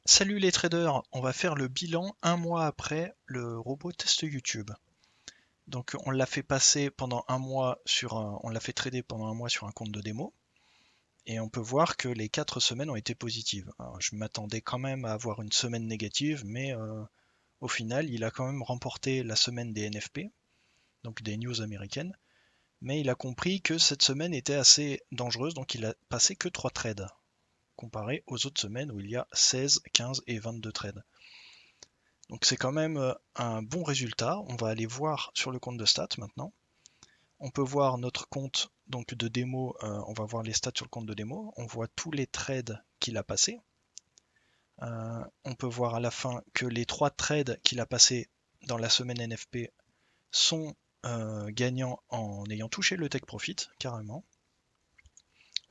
Salut les traders, on va faire le bilan un mois après le robot test YouTube. Donc on l'a fait passer pendant un mois on l'a fait trader pendant un mois sur un compte de démo et on peut voir que les 4 semaines ont été positives. Alors, je m'attendais quand même à avoir une semaine négative, mais au final il a quand même remporté la semaine des NFP, donc des news américaines, mais il a compris que cette semaine était assez dangereuse, donc il a passé que 3 trades comparé aux autres semaines où il y a 16, 15 et 22 trades. Donc c'est quand même un bon résultat. On va aller voir sur le compte de stats maintenant. On peut voir notre compte donc de démo, on va voir les stats sur le compte de démo. On voit tous les trades qu'il a passés. On peut voir à la fin que les 3 trades qu'il a passés dans la semaine NFP sont gagnants en ayant touché le take profit, carrément.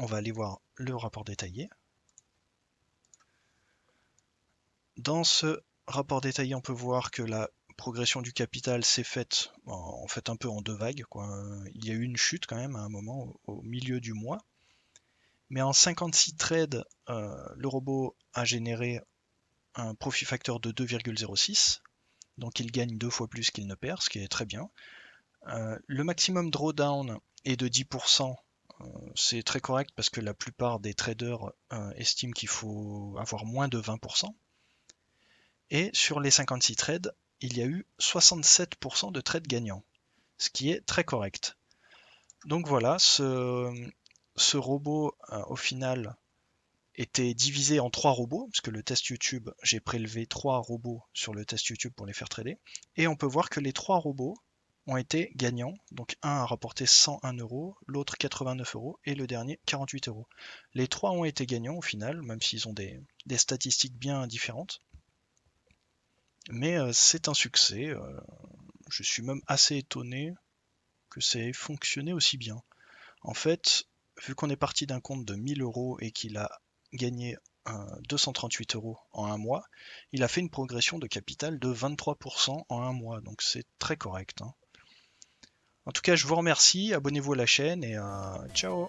On va aller voir le rapport détaillé. Dans ce rapport détaillé, on peut voir que la progression du capital s'est faite en fait un peu en deux vagues, quoi. Il y a eu une chute quand même à un moment au milieu du mois. Mais en 56 trades, le robot a généré un profit factor de 2,06. Donc il gagne 2 fois plus qu'il ne perd, ce qui est très bien. Le maximum drawdown est de 10%. C'est très correct parce que la plupart des traders estiment qu'il faut avoir moins de 20%. Et sur les 56 trades, il y a eu 67% de trades gagnants, ce qui est très correct. Donc voilà, ce robot, au final, était divisé en 3 robots, parce que le test YouTube, j'ai prélevé 3 robots sur le test YouTube pour les faire trader. Et on peut voir que les 3 robots ont été gagnants. Donc un a rapporté 101 euros, l'autre 89 euros et le dernier 48 euros. Les 3 ont été gagnants au final, même s'ils ont des statistiques bien différentes. Mais c'est un succès. Je suis même assez étonné que ça ait fonctionné aussi bien. En fait, vu qu'on est parti d'un compte de 1000 euros et qu'il a gagné 238 euros en un mois, il a fait une progression de capital de 23% en un mois. Donc c'est très correct, hein. En tout cas, je vous remercie, abonnez-vous à la chaîne et ciao!